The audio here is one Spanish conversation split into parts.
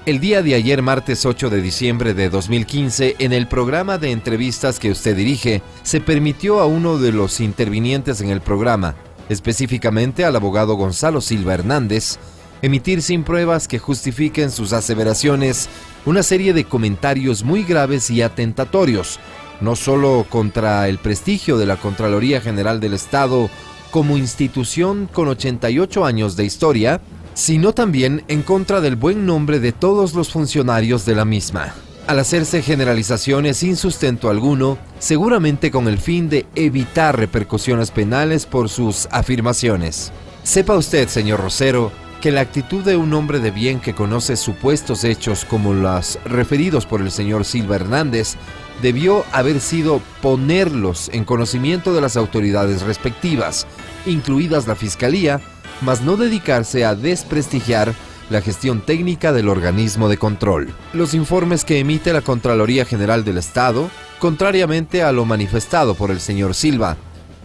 El día de ayer, martes 8 de diciembre de 2015, en el programa de entrevistas que usted dirige, se permitió a uno de los intervinientes en el programa, específicamente al abogado Gonzalo Silva Hernández, emitir sin pruebas que justifiquen sus aseveraciones una serie de comentarios muy graves y atentatorios, no solo contra el prestigio de la Contraloría General del Estado como institución con 88 años de historia, sino también en contra del buen nombre de todos los funcionarios de la misma. Al hacerse generalizaciones sin sustento alguno, seguramente con el fin de evitar repercusiones penales por sus afirmaciones. Sepa usted, señor Rosero, que la actitud de un hombre de bien que conoce supuestos hechos como los referidos por el señor Silva Hernández debió haber sido ponerlos en conocimiento de las autoridades respectivas, incluidas la Fiscalía, mas no dedicarse a desprestigiar la gestión técnica del organismo de control. Los informes que emite la Contraloría General del Estado, contrariamente a lo manifestado por el señor Silva,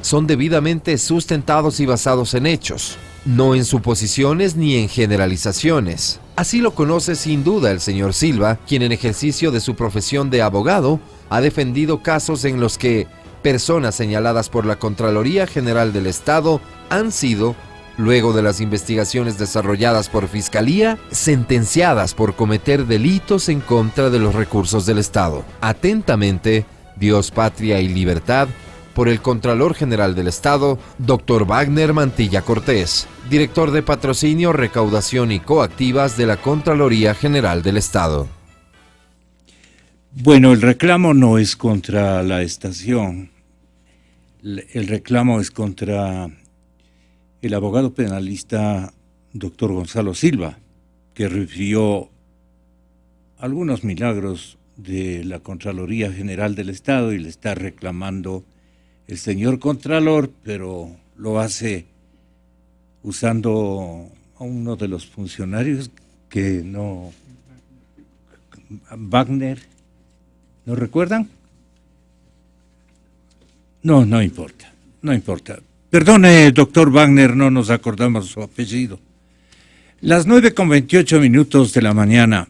son debidamente sustentados y basados en hechos, no en suposiciones ni en generalizaciones. Así lo conoce sin duda el señor Silva, quien en ejercicio de su profesión de abogado ha defendido casos en los que personas señaladas por la Contraloría General del Estado han sido, luego de las investigaciones desarrolladas por Fiscalía, sentenciadas por cometer delitos en contra de los recursos del Estado. Atentamente, Dios, Patria y Libertad, por el Contralor General del Estado, Dr. Wagner Mantilla Cortés, director de Patrocinio, Recaudación y Coactivas de la Contraloría General del Estado. Bueno, el reclamo no es contra la estación, el reclamo es contra el abogado penalista Dr. Gonzalo Silva, que refirió algunos milagros de la Contraloría General del Estado y le está reclamando el señor Contralor, pero lo hace usando a uno de los funcionarios que no... Wagner, ¿no recuerdan? No importa. Perdone, doctor Wagner, no nos acordamos su apellido. Las 9:28 de la mañana.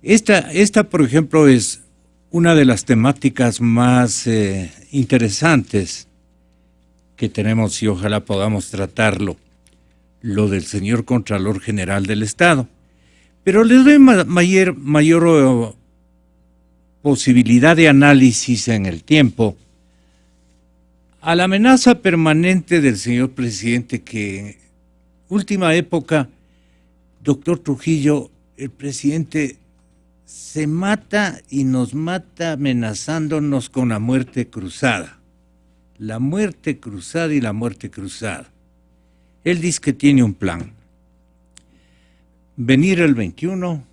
Esta, por ejemplo, es una de las temáticas más interesantes que tenemos y ojalá podamos tratarlo, lo del señor Contralor General del Estado. Pero les doy mayor posibilidad de análisis en el tiempo a la amenaza permanente del señor presidente que, última época, doctor Trujillo, el presidente se mata y nos mata amenazándonos con la muerte cruzada. La muerte cruzada y la muerte cruzada. Él dice que tiene un plan. Venir el 21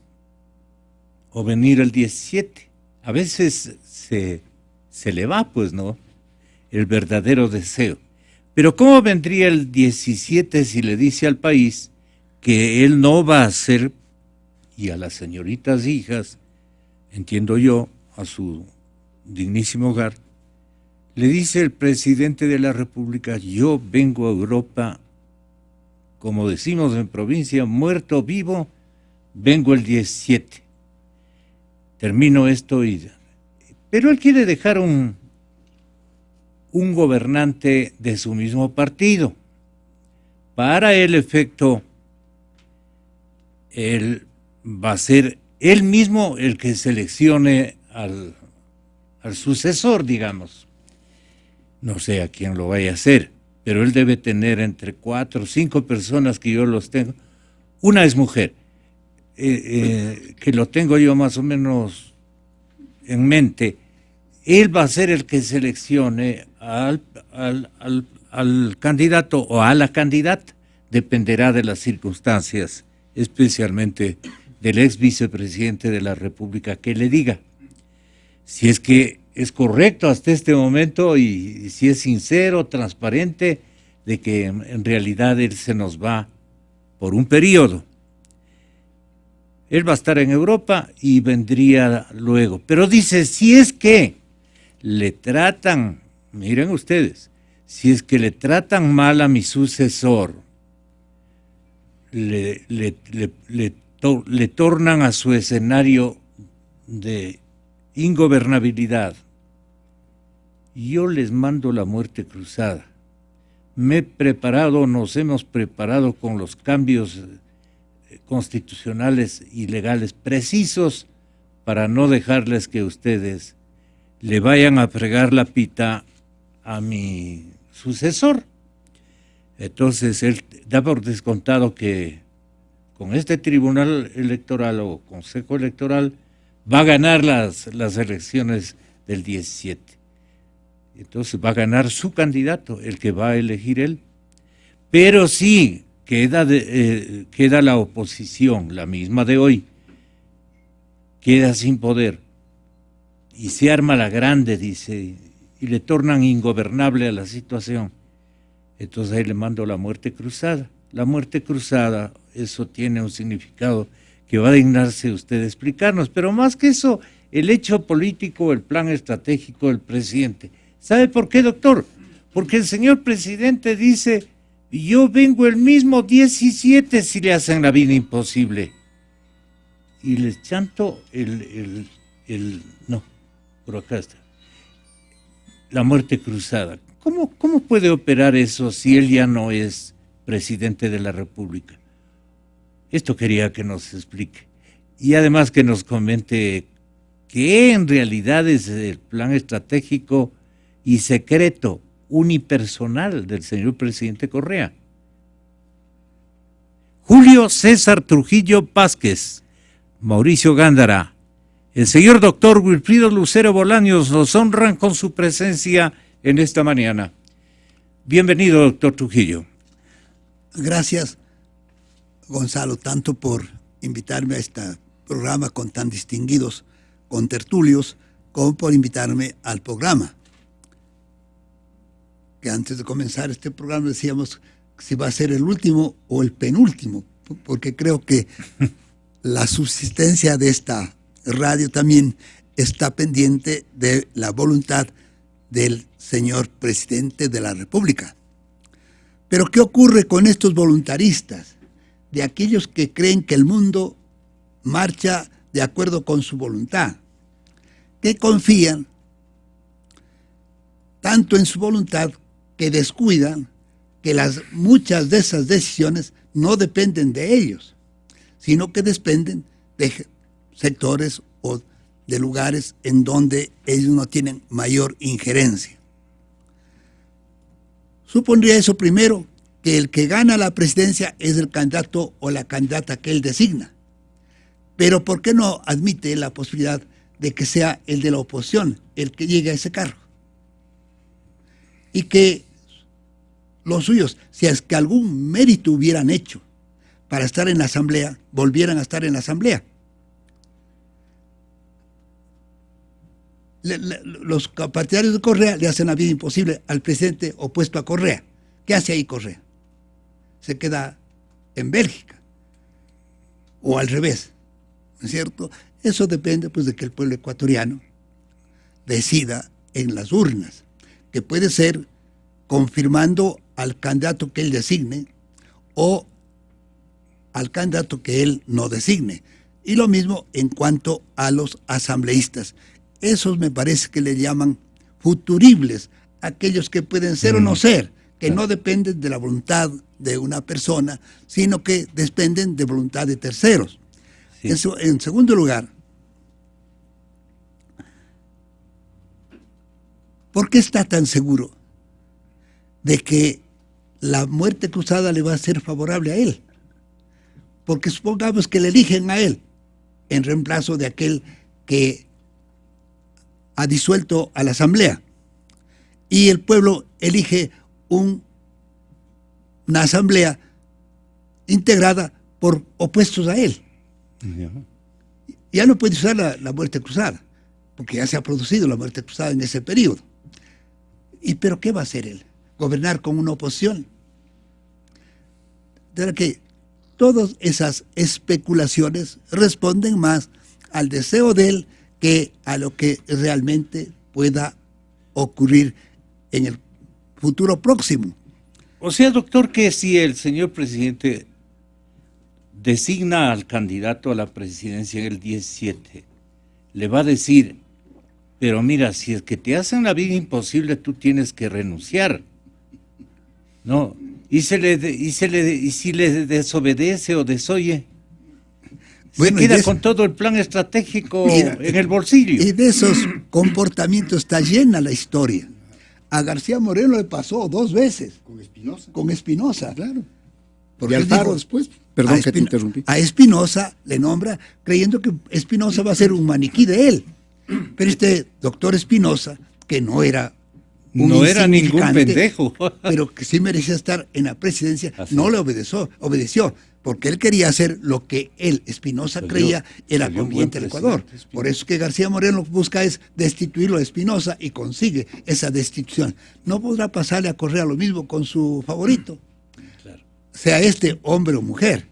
o venir el 17. A veces se le va, pues, ¿no?, el verdadero deseo. Pero ¿cómo vendría el 17 si le dice al país que él no va a hacer, y a las señoritas hijas, entiendo yo, a su dignísimo hogar, le dice el presidente de la República: yo vengo a Europa, como decimos en provincia, muerto o vivo, vengo el 17. Termino esto y... Pero él quiere dejar un gobernante de su mismo partido. Para el efecto, él va a ser él mismo el que seleccione al sucesor, digamos. No sé a quién lo vaya a hacer, pero él debe tener entre 4 o 5 personas que yo los tengo. Una es mujer, que lo tengo yo más o menos en mente. Él va a ser el que seleccione al candidato o a la candidata, dependerá de las circunstancias, especialmente del ex vicepresidente de la República, que le diga si es que es correcto hasta este momento y si es sincero, transparente, de que en realidad él se nos va por un periodo. Él va a estar en Europa y vendría luego. Pero dice, si es que le tratan, miren ustedes, si es que le tratan mal a mi sucesor, le le tornan a su escenario de ingobernabilidad, yo les mando la muerte cruzada. Me he preparado, nos hemos preparado con los cambios constitucionales y legales precisos para no dejarles que ustedes le vayan a fregar la pita a mi sucesor. Entonces él da por descontado que con este tribunal electoral o consejo electoral va a ganar las elecciones del 17. Entonces va a ganar su candidato, el que va a elegir él. Pero sí queda la oposición, la misma de hoy, queda sin poder. Y se arma la grande, dice, y le tornan ingobernable a la situación. Entonces ahí le mando la muerte cruzada. La muerte cruzada, eso tiene un significado que va a dignarse usted explicarnos. Pero más que eso, el hecho político, el plan estratégico del presidente. ¿Sabe por qué, doctor? Porque el señor presidente dice, yo vengo el mismo 17 si le hacen la vida imposible. Y les chanto no, por acá está. La muerte cruzada. ¿Cómo puede operar eso si él ya no es presidente de la República? Esto quería que nos explique. Y además que nos comente qué en realidad es el plan estratégico y secreto unipersonal del señor presidente Correa. Julio César Trujillo Vázquez, Mauricio Gándara, el señor doctor Wilfrido Lucero Bolaños nos honran con su presencia en esta mañana. Bienvenido, doctor Trujillo. Gracias, Gonzalo, tanto por invitarme a este programa con tan distinguidos contertulios, como por invitarme al programa. Que antes de comenzar este programa decíamos si va a ser el último o el penúltimo, porque creo que la subsistencia de esta radio también está pendiente de la voluntad del señor presidente de la República. Pero ¿qué ocurre con estos voluntaristas? De aquellos que creen que el mundo marcha de acuerdo con su voluntad, que confían tanto en su voluntad que descuidan que muchas de esas decisiones no dependen de ellos, sino que dependen de sectores o de lugares en donde ellos no tienen mayor injerencia. Supondría eso primero, que el que gana la presidencia es el candidato o la candidata que él designa. Pero ¿por qué no admite la posibilidad de que sea el de la oposición el que llegue a ese cargo? Y que los suyos, si es que algún mérito hubieran hecho para estar en la asamblea, volvieran a estar en la asamblea. Los partidarios de Correa le hacen la vida imposible al presidente opuesto a Correa. ¿Qué hace ahí Correa? Se queda en Bélgica o al revés, ¿no es cierto? Eso depende pues de que el pueblo ecuatoriano decida en las urnas, que puede ser confirmando al candidato que él designe o al candidato que él no designe. Y lo mismo en cuanto a los asambleístas. Esos me parece que le llaman futuribles, aquellos que pueden ser o no ser, que no dependen de la voluntad de una persona, sino que dependen de voluntad de terceros. Sí. En segundo lugar, ¿por qué está tan seguro de que la muerte cruzada le va a ser favorable a él? Porque supongamos que le eligen a él en reemplazo de aquel que ha disuelto a la asamblea y el pueblo elige una asamblea integrada por opuestos a él. Ya no puede usar la muerte cruzada, porque ya se ha producido la muerte cruzada en ese periodo. ¿Pero qué va a hacer él? ¿Gobernar con una oposición? De que todas esas especulaciones responden más al deseo de él que a lo que realmente pueda ocurrir en el futuro próximo. O sea, doctor, que si el señor presidente designa al candidato a la presidencia en el 17, le va a decir, pero mira, si es que te hacen la vida imposible, tú tienes que renunciar. ¿No? Y si le desobedece o desoye, Bueno, se queda con todo el plan estratégico en el bolsillo. Y de esos comportamientos está llena la historia. A García Moreno le pasó 2 veces. Con Espinosa. Claro. Porque Y él Alfaro dijo, después. Perdón que te interrumpí. A Espinosa le nombra creyendo que Espinosa va a ser un maniquí de él. Pero este doctor Espinosa, que no era No era ningún insignificante, pendejo. pero que sí merecía estar en la presidencia, Así no es. le obedeció, porque él quería hacer lo que él, Espinosa, creía era salió un conveniente al buen Ecuador. presidente, Por eso que García Moreno lo que busca es destituirlo a Espinosa y consigue esa destitución. No podrá pasarle a Correa lo mismo con su favorito, Claro. sea este hombre o mujer,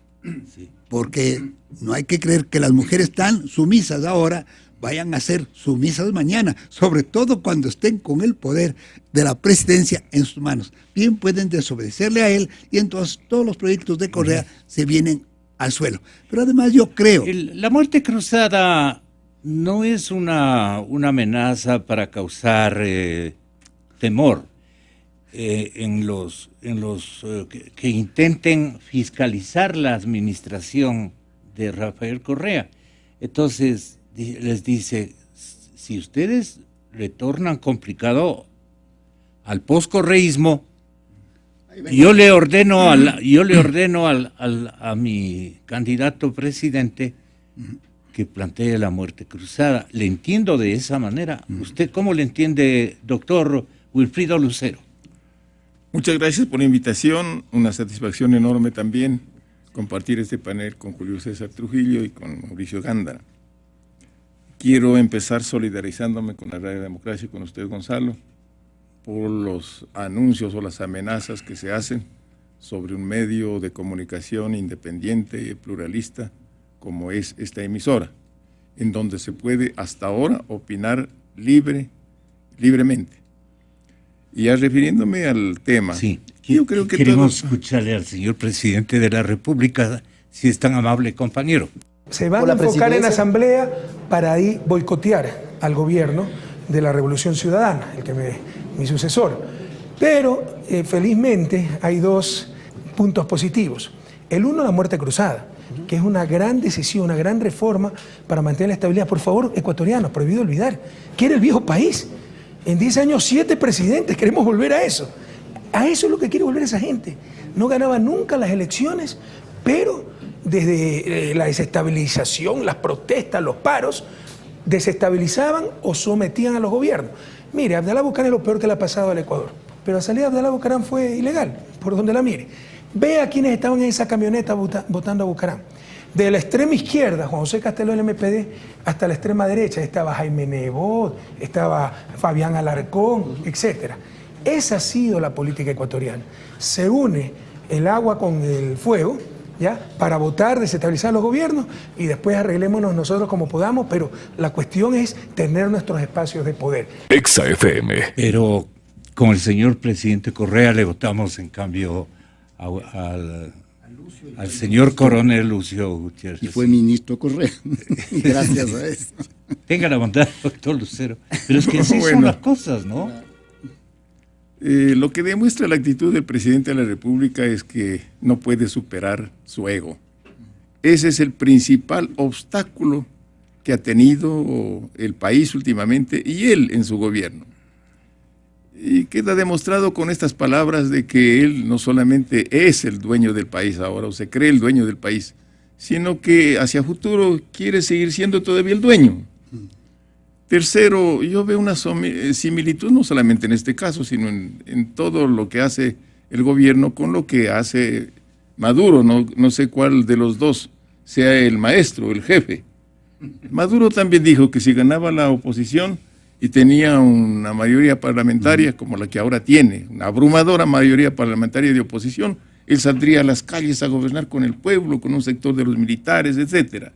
Sí. porque no hay que creer que las mujeres tan sumisas ahora vayan a ser sumisas mañana, sobre todo cuando estén con el poder de la presidencia en sus manos. Bien pueden desobedecerle a él y entonces todos los proyectos de Correa se vienen al suelo. Pero además yo creo... La muerte cruzada no es una amenaza para causar temor en los que intenten fiscalizar la administración de Rafael Correa. Entonces les dice, si ustedes le tornan complicado al poscorreísmo, yo le ordeno a mi candidato presidente que plantee la muerte cruzada. Le entiendo de esa manera. ¿Usted cómo le entiende, doctor Wilfrido Lucero? Muchas gracias por la invitación. Una satisfacción enorme también compartir este panel con Julio César Trujillo y con Mauricio Gándara. Quiero empezar solidarizándome con la Radio Democracia y con usted, Gonzalo, por los anuncios o las amenazas que se hacen sobre un medio de comunicación independiente y pluralista como es esta emisora, en donde se puede hasta ahora opinar libremente. Y ya refiriéndome al tema, Sí, yo creo que queremos escucharle al señor presidente de la República, si es tan amable, compañero. Se van a enfocar en asamblea para ahí boicotear al gobierno de la Revolución Ciudadana, mi sucesor. Pero felizmente hay 2 puntos positivos. El uno, la muerte cruzada, que es una gran decisión, una gran reforma para mantener la estabilidad. Por favor, ecuatorianos, prohibido olvidar que era el viejo país. En 10 años, 7 presidentes, queremos volver a eso. A eso es lo que quiere volver esa gente. No ganaba nunca las elecciones, pero desde la desestabilización, las protestas, los paros, desestabilizaban o sometían a los gobiernos. Mire, Abdalá Bucaram es lo peor que le ha pasado al Ecuador, pero la salida de Abdalá Bucaram fue ilegal, por donde la mire. Vea quiénes estaban en esa camioneta votando a Bucaram. De la extrema izquierda, Juan José Castelo del MPD, hasta la extrema derecha, estaba Jaime Nebot, estaba Fabián Alarcón, etc. Esa ha sido la política ecuatoriana. Se une el agua con el fuego, ¿ya? Para votar, desestabilizar los gobiernos y después arreglémonos nosotros como podamos, pero la cuestión es tener nuestros espacios de poder. Exa FM. Pero con el señor presidente Correa le votamos en cambio al señor coronel Lucio Gutiérrez. Y fue ministro Correa. Gracias a eso. Tenga la bondad, doctor Lucero. Pero es que así son Bueno. las cosas, ¿no? Lo que demuestra la actitud del presidente de la República es que no puede superar su ego. Ese es el principal obstáculo que ha tenido el país últimamente y él en su gobierno. Y queda demostrado con estas palabras de que él no solamente es el dueño del país ahora, o se cree el dueño del país, sino que hacia futuro quiere seguir siendo todavía el dueño. Tercero, yo veo una similitud no solamente en este caso, sino en todo lo que hace el gobierno con lo que hace Maduro. No sé cuál de los dos sea el maestro, el jefe. Maduro también dijo que si ganaba la oposición y tenía una mayoría parlamentaria como la que ahora tiene, una abrumadora mayoría parlamentaria de oposición, él saldría a las calles a gobernar con el pueblo, con un sector de los militares, etcétera.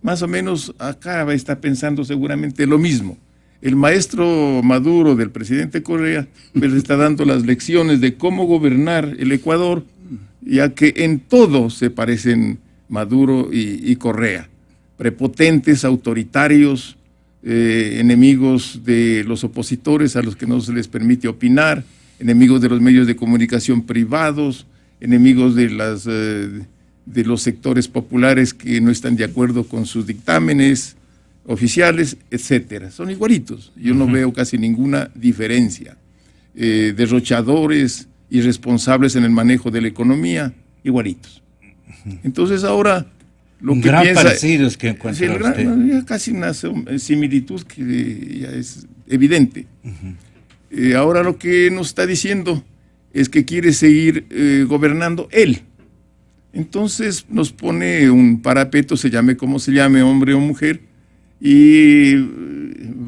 Más o menos acá está pensando seguramente lo mismo. El maestro Maduro del presidente Correa les está dando las lecciones de cómo gobernar el Ecuador, ya que en todo se parecen Maduro y Correa. Prepotentes, autoritarios, enemigos de los opositores a los que no se les permite opinar, enemigos de los medios de comunicación privados, enemigos de los sectores populares que no están de acuerdo con sus dictámenes oficiales, etcétera. Son igualitos. Yo no veo casi ninguna diferencia. Derrochadores, irresponsables en el manejo de la economía, igualitos. Entonces ahora lo un que gran piensa, parecido es que encuentra usted. ya casi una similitud que ya es evidente. Ahora lo que nos está diciendo es que quiere seguir gobernando él. Entonces nos pone un parapeto, se llame como se llame, hombre o mujer, y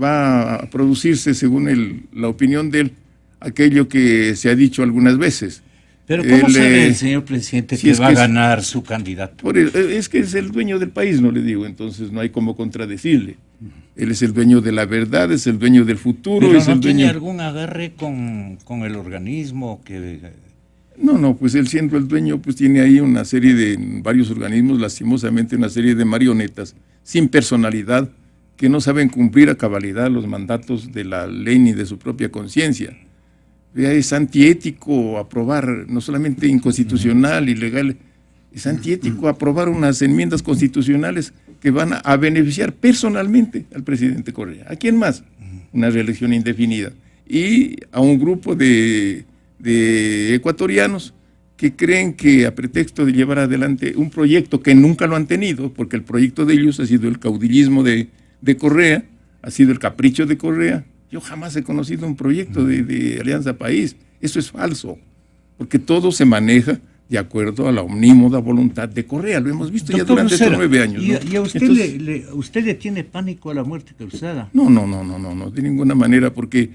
va a producirse, según la opinión de él, aquello que se ha dicho algunas veces. Pero ¿cómo sabe el señor presidente que va a ganar su candidato? Es que es el dueño del país, no le digo, entonces no hay cómo contradecirle. Él es el dueño de la verdad, es el dueño del futuro. ¿Pero es no el tiene dueño... algún agarre con el organismo que...? No, pues él siendo el dueño, pues tiene ahí una serie de, varios organismos, lastimosamente una serie de marionetas, sin personalidad, que no saben cumplir a cabalidad los mandatos de la ley ni de su propia conciencia. Es antiético aprobar, no solamente inconstitucional, ilegal, es antiético aprobar unas enmiendas constitucionales que van a beneficiar personalmente al presidente Correa. ¿A quién más? Una reelección indefinida. Y a un grupo de ecuatorianos que creen que a pretexto de llevar adelante un proyecto que nunca lo han tenido, porque el proyecto de ellos ha sido el caudillismo de Correa, ha sido el capricho de Correa. Yo jamás he conocido un proyecto de Alianza País. Eso es falso, porque todo se maneja de acuerdo a la omnímoda voluntad de Correa. Lo hemos visto Doctor ya durante Lucera, estos 9 años. ¿No? ¿Y a usted, Entonces, usted le tiene pánico a la muerte cruzada? No, de ninguna manera, porque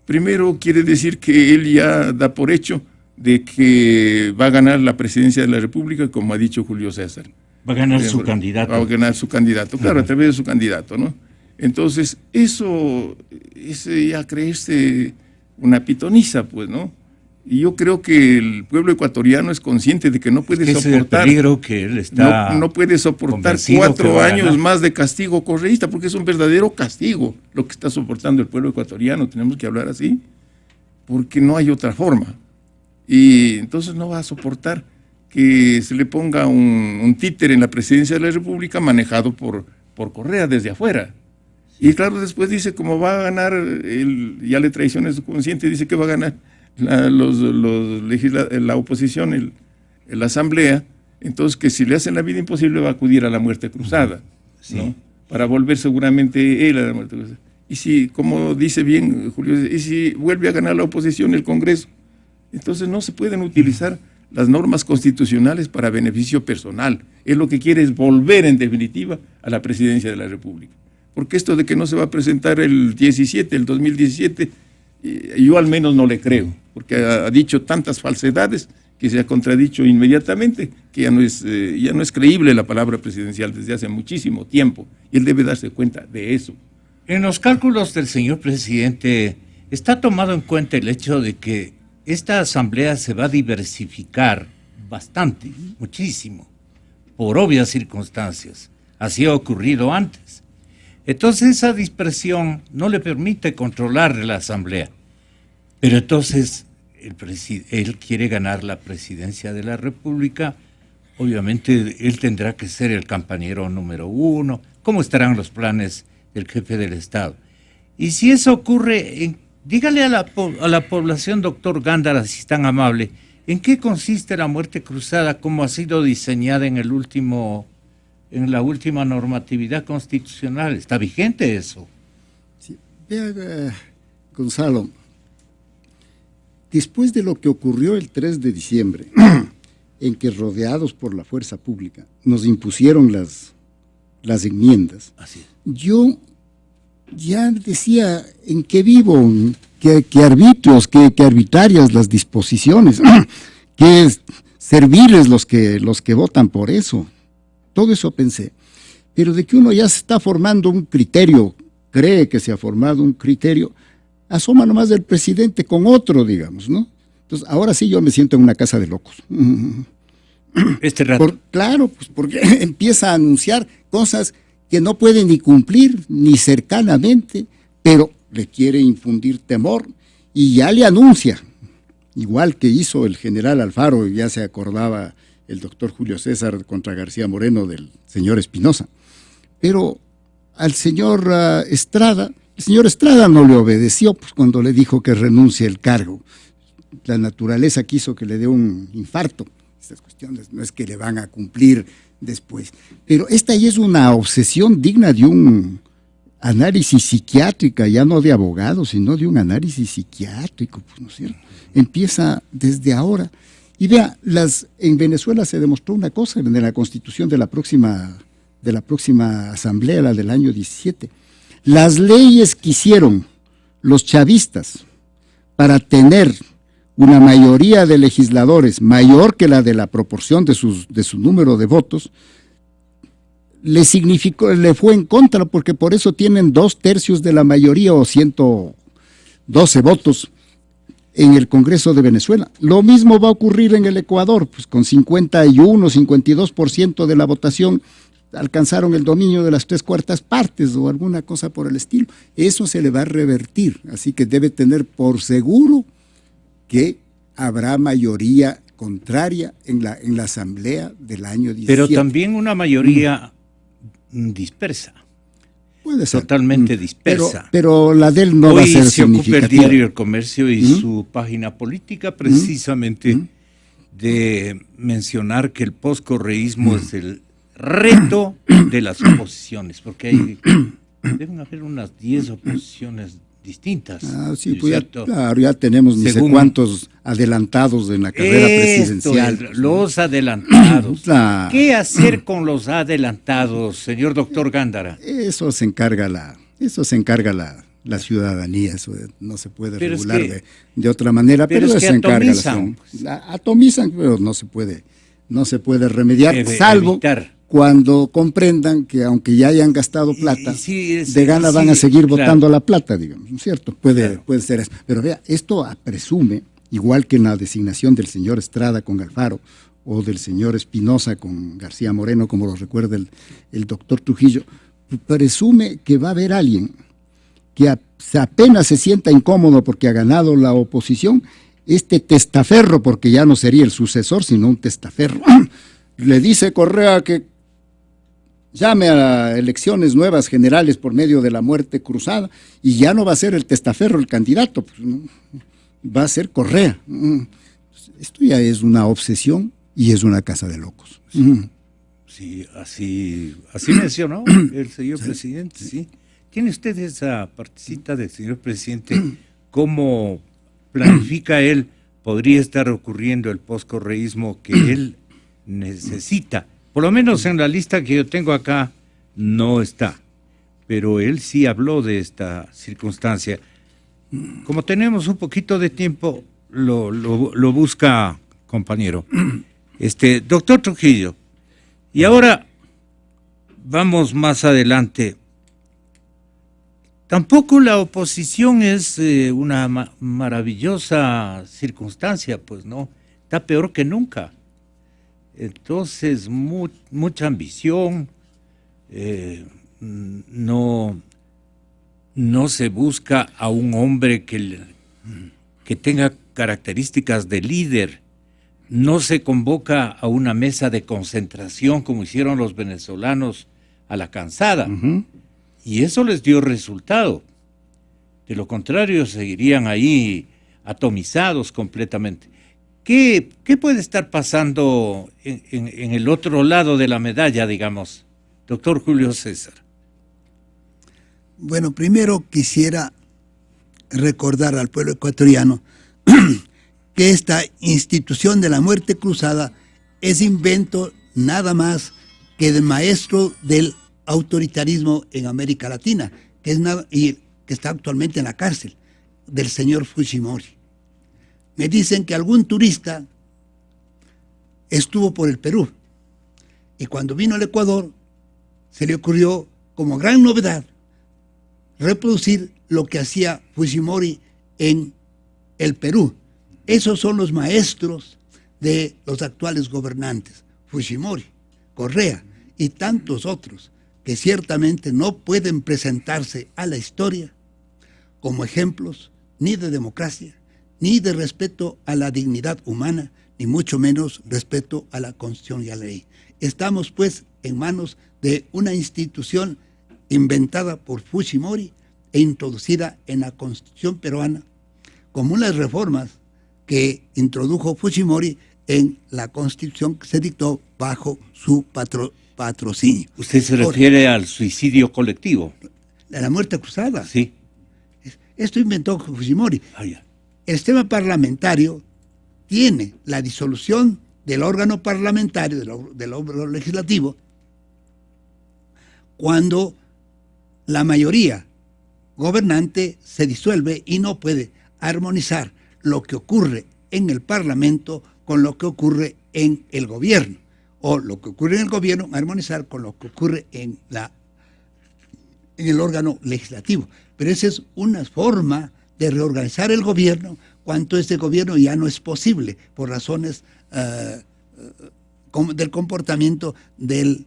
primero quiere decir que él ya da por hecho de que va a ganar la presidencia de la República, como ha dicho Julio César. Va a ganar su candidato. Va a ganar su candidato, claro, a través de su candidato, ¿no? Entonces, eso es ya creerse una pitoniza, pues, ¿no? Y yo creo que el pueblo ecuatoriano es consciente de que no puede soportar. Es el peligro que él está. No puede soportar 4 años más de castigo correísta, porque es un verdadero castigo lo que está soportando el pueblo ecuatoriano. Tenemos que hablar así, porque no hay otra forma. Y entonces no va a soportar que se le ponga un títere en la presidencia de la República manejado por Correa desde afuera. Y claro, después dice, como va a ganar, ya le traiciona su consciente, dice que va a ganar la oposición, la asamblea, entonces que si le hacen la vida imposible va a acudir a la muerte cruzada, ¿no? Para volver seguramente él a la muerte cruzada. Y si, como dice bien Julio, y si vuelve a ganar la oposición el Congreso, entonces no se pueden utilizar las normas constitucionales para beneficio personal. Él lo que quiere es volver en definitiva a la presidencia de la República. Porque esto de que no se va a presentar el 2017, yo al menos no le creo, porque ha dicho tantas falsedades que se ha contradicho inmediatamente, que ya no es creíble la palabra presidencial desde hace muchísimo tiempo, y él debe darse cuenta de eso. En los cálculos del señor presidente, ¿está tomado en cuenta el hecho de que esta asamblea se va a diversificar bastante, muchísimo, por obvias circunstancias? Así ha ocurrido antes. Entonces esa dispersión no le permite controlar la asamblea. Pero entonces él quiere ganar la presidencia de la República. Obviamente él tendrá que ser el campañero número 1. ¿Cómo estarán los planes del jefe del Estado? Y si eso ocurre, dígale a la población, doctor Gándara, si es tan amable, ¿en qué consiste la muerte cruzada? ¿Cómo ha sido diseñada en la última normatividad constitucional? ¿Está vigente eso? Sí. Vea, Gonzalo, después de lo que ocurrió el 3 de diciembre, en que rodeados por la fuerza pública nos impusieron las enmiendas, Así es. Yo ya decía en qué vivo, que arbitrios, que arbitrarias las disposiciones, que serviles los que votan por eso. Todo eso pensé, pero de que uno ya se está formando un criterio, cree que se ha formado un criterio, asoma nomás el presidente con otro, digamos, ¿no? Entonces, ahora sí yo me siento en una casa de locos. Este rato. Claro, pues porque empieza a anunciar cosas que no puede ni cumplir, ni cercanamente, pero le quiere infundir temor y ya le anuncia, igual que hizo el general Alfaro, ya se acordaba el doctor Julio César contra García Moreno del señor Espinosa. Pero al señor Estrada, el señor Estrada no le obedeció pues, cuando le dijo que renuncie el cargo. La naturaleza quiso que le dé un infarto. Estas cuestiones no es que le van a cumplir después. Pero esta ya es una obsesión digna de un análisis psiquiátrico, ya no de abogado, sino de un análisis psiquiátrico, pues, ¿no es cierto? Empieza desde ahora. Y vea, en Venezuela se demostró una cosa en la constitución de la próxima asamblea, la del año 17. Las leyes que hicieron los chavistas para tener una mayoría de legisladores mayor que la de la proporción de su número de votos, le fue en contra, porque por eso tienen 2/3 de la mayoría o 112 votos en el Congreso de Venezuela. Lo mismo va a ocurrir en el Ecuador, pues con 51, 52% de la votación alcanzaron el dominio de las 3/4 partes o alguna cosa por el estilo. Eso se le va a revertir, así que debe tener por seguro que habrá mayoría contraria en la asamblea del año 17. Pero también una mayoría dispersa. Puede ser. Totalmente dispersa. Pero la de él no va a ser se ocupa el significativa. diario El Comercio y su página política precisamente de mencionar que el poscorreísmo es el reto de las oposiciones, porque deben haber unas 10 oposiciones distintas. Sí, pues ya tenemos ni sé cuántos adelantados en la carrera presidencial. Los adelantados. Claro. ¿Qué hacer con los adelantados, señor doctor Gándara? Eso se encarga la ciudadanía, eso no se puede regular de otra manera, pero es que se encarga atomizan, pero no se puede remediar, salvo evitar. Cuando comprendan que aunque ya hayan gastado plata, de gana van a seguir votando la plata, digamos, ¿no es cierto? Puede ser eso. Pero vea, esto presume, igual que en la designación del señor Estrada con Alfaro, o del señor Espinosa con García Moreno, como lo recuerda el doctor Trujillo, presume que va a haber alguien que apenas se sienta incómodo porque ha ganado la oposición, este testaferro, porque ya no sería el sucesor, sino un testaferro, le dice Correa que llame a elecciones nuevas generales por medio de la muerte cruzada y ya no va a ser el testaferro el candidato, pues, ¿no? Va a ser Correa. Esto ya es una obsesión y es una casa de locos. Sí, así mencionó el señor presidente, sí. ¿Tiene usted esa partecita del señor presidente? ¿Cómo planifica él? Podría estar ocurriendo el poscorreísmo que él necesita. Por lo menos en la lista que yo tengo acá no está, pero él sí habló de esta circunstancia. Como tenemos un poquito de tiempo, lo busca, compañero. Doctor Trujillo, y ahora vamos más adelante. Tampoco la oposición es una maravillosa circunstancia, pues no, está peor que nunca. Entonces, mucha ambición, no se busca a un hombre que tenga características de líder, no se convoca a una mesa de concentración como hicieron los venezolanos a la cansada, y eso les dio resultado. De lo contrario, seguirían ahí atomizados completamente. ¿Qué puede estar pasando en el otro lado de la medalla, digamos, doctor Julio César? Bueno, primero quisiera recordar al pueblo ecuatoriano que esta institución de la muerte cruzada es invento nada más que del maestro del autoritarismo en América Latina, y que está actualmente en la cárcel, del señor Fujimori. Me dicen que algún turista estuvo por el Perú y cuando vino al Ecuador se le ocurrió como gran novedad reproducir lo que hacía Fujimori en el Perú. Esos son los maestros de los actuales gobernantes, Fujimori, Correa y tantos otros, que ciertamente no pueden presentarse a la historia como ejemplos ni de democracia, ni de respeto a la dignidad humana, ni mucho menos respeto a la Constitución y a la ley. Estamos pues en manos de una institución inventada por Fujimori e introducida en la Constitución peruana como unas reformas que introdujo Fujimori en la Constitución que se dictó bajo su patrocinio. ¿Usted se refiere al suicidio colectivo? La muerte cruzada. Sí. Esto inventó Fujimori. Ya. El sistema parlamentario tiene la disolución del órgano parlamentario, del órgano legislativo, cuando la mayoría gobernante se disuelve y no puede armonizar lo que ocurre en el Parlamento con lo que ocurre en el gobierno, o lo que ocurre en el gobierno armonizar con lo que ocurre en el órgano legislativo. Pero esa es una forma de reorganizar el gobierno cuando este gobierno ya no es posible por razones del comportamiento de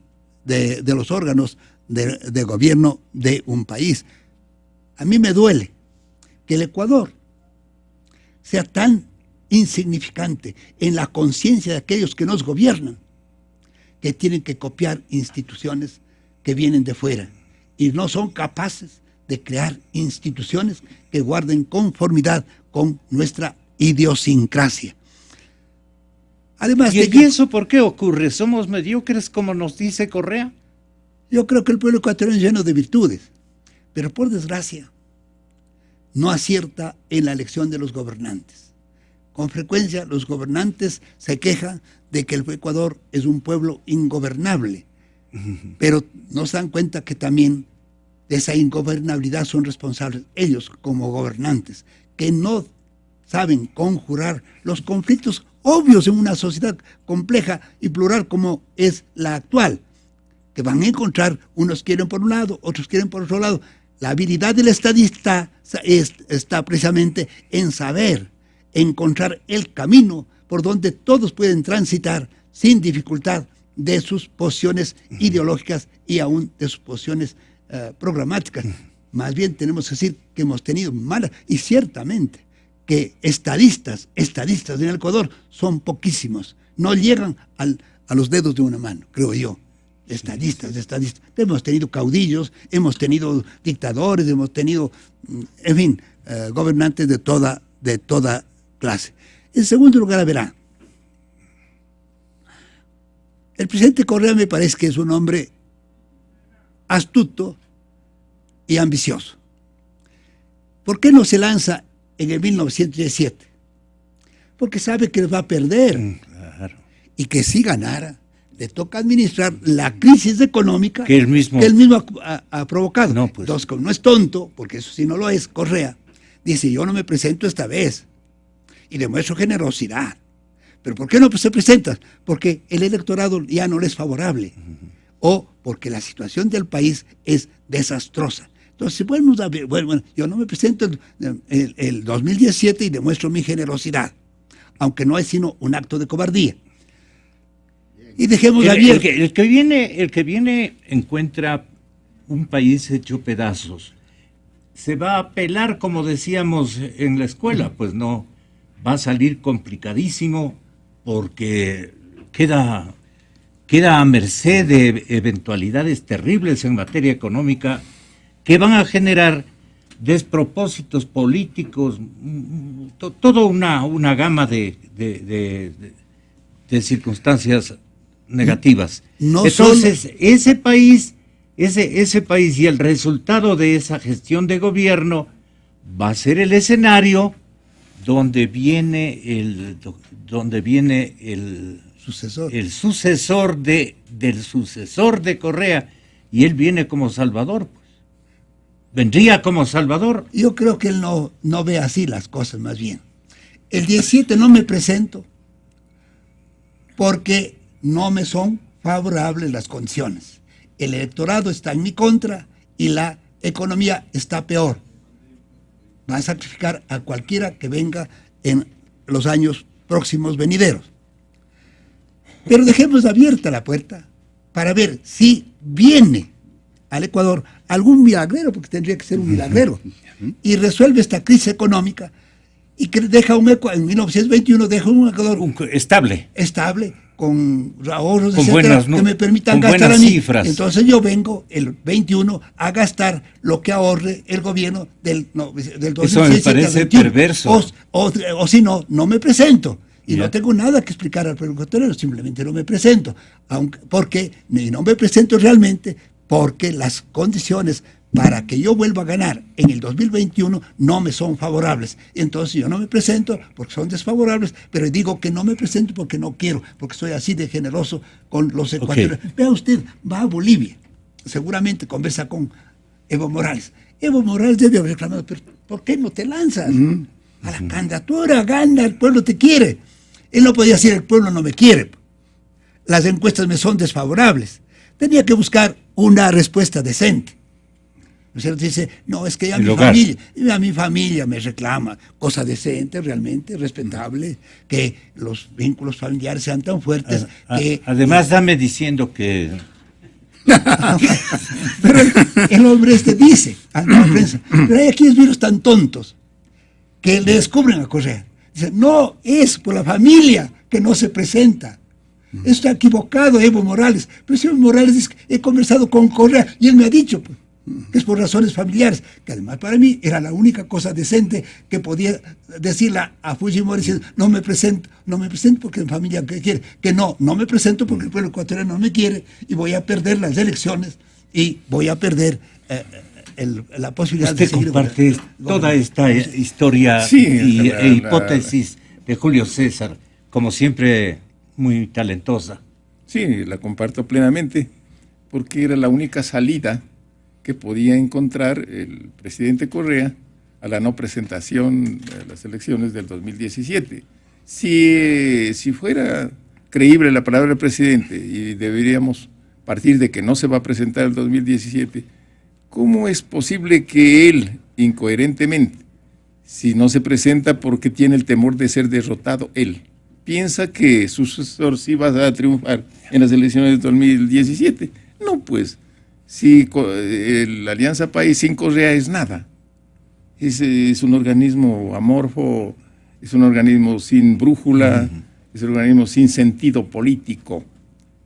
los órganos de gobierno de un país. A mí me duele que el Ecuador sea tan insignificante en la conciencia de aquellos que nos gobiernan, que tienen que copiar instituciones que vienen de fuera y no son capaces de crear instituciones que guarden conformidad con nuestra idiosincrasia. Además ¿Y eso por qué ocurre? ¿Somos mediocres, como nos dice Correa? Yo creo que el pueblo ecuatoriano es lleno de virtudes, pero por desgracia no acierta en la elección de los gobernantes. Con frecuencia los gobernantes se quejan de que el Ecuador es un pueblo ingobernable, pero no se dan cuenta que también de esa ingobernabilidad son responsables ellos como gobernantes, que no saben conjurar los conflictos obvios en una sociedad compleja y plural como es la actual, que van a encontrar, unos quieren por un lado, otros quieren por otro lado. La habilidad del estadista está precisamente en saber encontrar el camino por donde todos pueden transitar sin dificultad de sus posiciones ideológicas y aún de sus posiciones programáticas. Más bien tenemos que decir que hemos tenido malas, y ciertamente que estadistas en el Ecuador son poquísimos, no llegan a los dedos de una mano, creo yo. Estadistas. Hemos tenido caudillos, hemos tenido dictadores, hemos tenido, en fin, gobernantes de toda clase. En segundo lugar, verá, el presidente Correa me parece que es un hombre astuto y ambicioso. ¿Por qué no se lanza en el 1917? Porque sabe que va a perder. Claro. Y que si ganara, le toca administrar la crisis económica que él mismo ha provocado. No, pues. Entonces, como no es tonto, porque eso sí no lo es, Correa, dice, yo no me presento esta vez y demuestro generosidad. ¿Pero por qué no se presenta? Porque el electorado ya no le es favorable o porque la situación del país es desastrosa. Entonces, bueno, yo no me presento el 2017 y demuestro mi generosidad, aunque no es sino un acto de cobardía. Y dejemos abierto. El que viene encuentra un país hecho pedazos. Se va a pelar, como decíamos en la escuela, pues no, va a salir complicadísimo porque queda a merced de eventualidades terribles en materia económica que van a generar despropósitos políticos, toda una gama de circunstancias negativas. Entonces, ese país y el resultado de esa gestión de gobierno va a ser el escenario donde viene el sucesor del sucesor de Correa, y él viene como Salvador, pues. Vendría como Salvador. Yo creo que él no ve así las cosas, más bien. El 17 no me presento porque no me son favorables las condiciones. El electorado está en mi contra y la economía está peor. Va a sacrificar a cualquiera que venga en los años próximos venideros. Pero dejemos abierta la puerta para ver si viene al Ecuador algún milagrero, porque tendría que ser un milagrero, y resuelve esta crisis económica y que deja en 1921 deja un Ecuador Estable. con ahorros, Con etcétera, buenas, que me permitan con gastar a buenas mí. cifras. Entonces yo vengo el 21 a gastar lo que ahorre el gobierno del 2016. Eso me parece perverso. O si no, no me presento. Y Ya. no tengo nada que explicar al pueblo ecuatoriano, simplemente no me presento. Y no me presento realmente porque las condiciones para que yo vuelva a ganar en el 2021 no me son favorables. Entonces yo no me presento porque son desfavorables, pero digo que no me presento porque no quiero, porque soy así de generoso con los ecuatorianos. Vea usted, va a Bolivia, seguramente conversa con Evo Morales. Evo Morales debe haber reclamado, pero ¿por qué no te lanzas a la candidatura? Gana, el pueblo te quiere. Él no podía decir, el pueblo no me quiere. Las encuestas me son desfavorables. Tenía que buscar una respuesta decente. ¿No es cierto? Dice, no, es que ya mi familia me reclama, cosa decente, realmente, respetable, que los vínculos familiares sean tan fuertes que... Además, dame diciendo que... Pero el hombre dice a la prensa, pero hay aquí virus tan tontos que le descubren a Correa. Dice, no, es por la familia que no se presenta. Está equivocado Evo Morales. Pero si Evo Morales dice, he conversado con Correa y él me ha dicho pues, que es por razones familiares, que además para mí era la única cosa decente que podía decirle a Fujimori diciendo, no me presento porque mi familia quiere, que no me presento porque el pueblo ecuatoriano no me quiere y voy a perder las elecciones y voy a perder la posibilidad Usted de seguir comparte toda esta historia e hipótesis de Julio César, como siempre muy talentosa. Sí, la comparto plenamente, porque era la única salida que podía encontrar el presidente Correa a la no presentación de las elecciones del 2017. Si fuera creíble la palabra del presidente y deberíamos partir de que no se va a presentar el 2017, ¿cómo es posible que él, incoherentemente, si no se presenta porque tiene el temor de ser derrotado, él piensa que su sucesor sí va a triunfar en las elecciones del 2017? No, pues, si la Alianza País sin Correa es nada. Es un organismo amorfo, es un organismo sin brújula, es un organismo sin sentido político.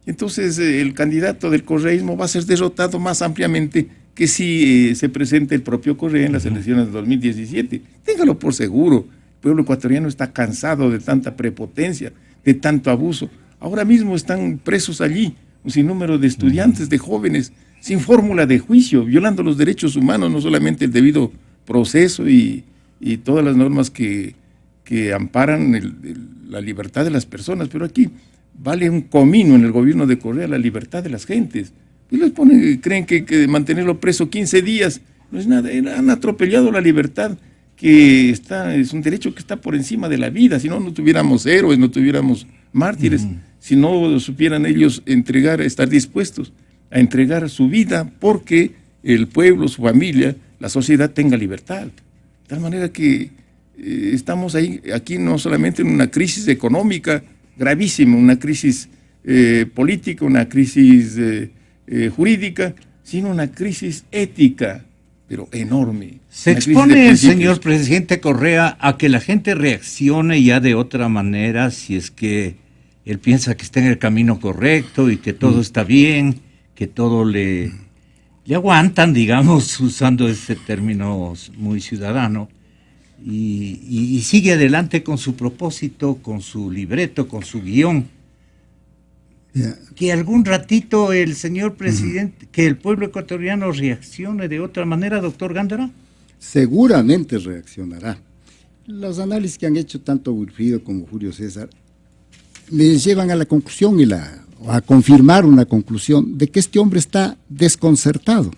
Entonces, el candidato del correísmo va a ser derrotado más ampliamente que si se presente el propio Correa en las elecciones de 2017. Téngalo por seguro. El pueblo ecuatoriano está cansado de tanta prepotencia, de tanto abuso. Ahora mismo están presos allí un sinnúmero de estudiantes, de jóvenes, sin fórmula de juicio, violando los derechos humanos, no solamente el debido proceso y todas las normas que amparan la libertad de las personas, pero aquí vale un comino en el gobierno de Correa la libertad de las gentes. Y les creen que mantenerlo preso 15 días no es nada. Han atropellado la libertad, que es un derecho que está por encima de la vida. Si no, no tuviéramos héroes, no tuviéramos mártires, si no supieran ellos estar dispuestos a entregar su vida porque el pueblo, su familia, la sociedad tenga libertad. De tal manera que estamos aquí no solamente en una crisis económica gravísima, una crisis política, una crisis jurídica, sino una crisis ética, pero enorme. Se expone el señor presidente Correa a que la gente reaccione ya de otra manera si es que él piensa que está en el camino correcto y que todo está bien, que todo le aguantan, digamos, usando ese término muy ciudadano, y sigue adelante con su propósito, con su libreto, con su guión. Que algún ratito el señor presidente, que el pueblo ecuatoriano reaccione de otra manera, doctor Gándara. Seguramente reaccionará. Los análisis que han hecho tanto Wilfrido como Julio César les llevan a la conclusión a confirmar una conclusión de que este hombre está desconcertado.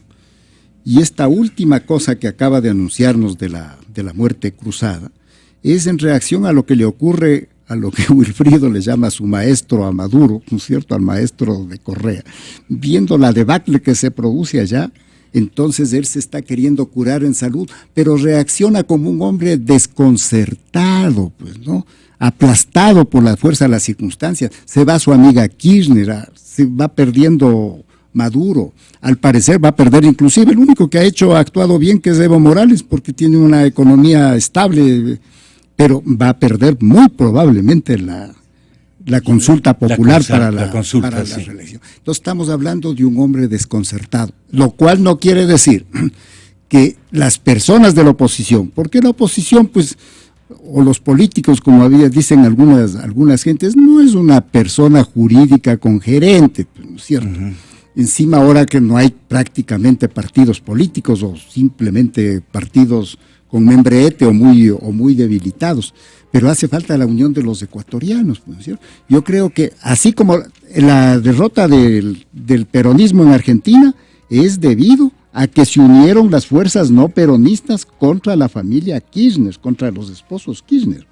Y esta última cosa que acaba de anunciarnos de la muerte cruzada es en reacción a lo que le ocurre a lo que Wilfrido le llama a su maestro, a Maduro, ¿no es cierto?, al maestro de Correa. Viendo la debacle que se produce allá, entonces él se está queriendo curar en salud, pero reacciona como un hombre desconcertado, pues, ¿no? Aplastado por la fuerza de las circunstancias. Se va su amiga Kirchner, se va perdiendo Maduro, al parecer va a perder inclusive, el único que ha actuado bien, que es Evo Morales, porque tiene una economía estable, pero va a perder muy probablemente la consulta popular para la reelección. Entonces estamos hablando de un hombre desconcertado, lo cual no quiere decir que las personas de la oposición, porque la oposición, pues, o los políticos, como dicen algunas gentes, no es una persona jurídica con gerente, ¿no es cierto? Encima, ahora que no hay prácticamente partidos políticos o simplemente partidos con membrete o muy debilitados, pero hace falta la unión de los ecuatorianos, ¿no es cierto? Yo creo que así como la derrota del peronismo en Argentina es debido a que se unieron las fuerzas no peronistas contra la familia Kirchner, contra los esposos Kirchner.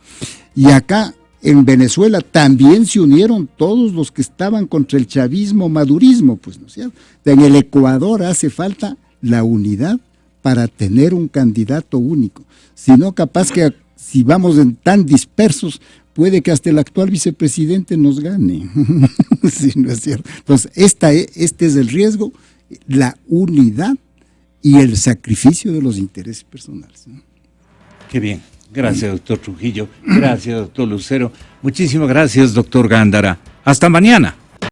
Y acá en Venezuela también se unieron todos los que estaban contra el chavismo, madurismo, pues, ¿no es cierto? En el Ecuador hace falta la unidad para tener un candidato único. Si no, capaz que si vamos tan dispersos, puede que hasta el actual vicepresidente nos gane. Sí, ¿no es cierto? Entonces, este es el riesgo, la unidad y el sacrificio de los intereses personales, ¿no? Qué bien. Gracias, doctor Trujillo. Gracias, doctor Lucero. Muchísimas gracias, doctor Gándara. Hasta mañana.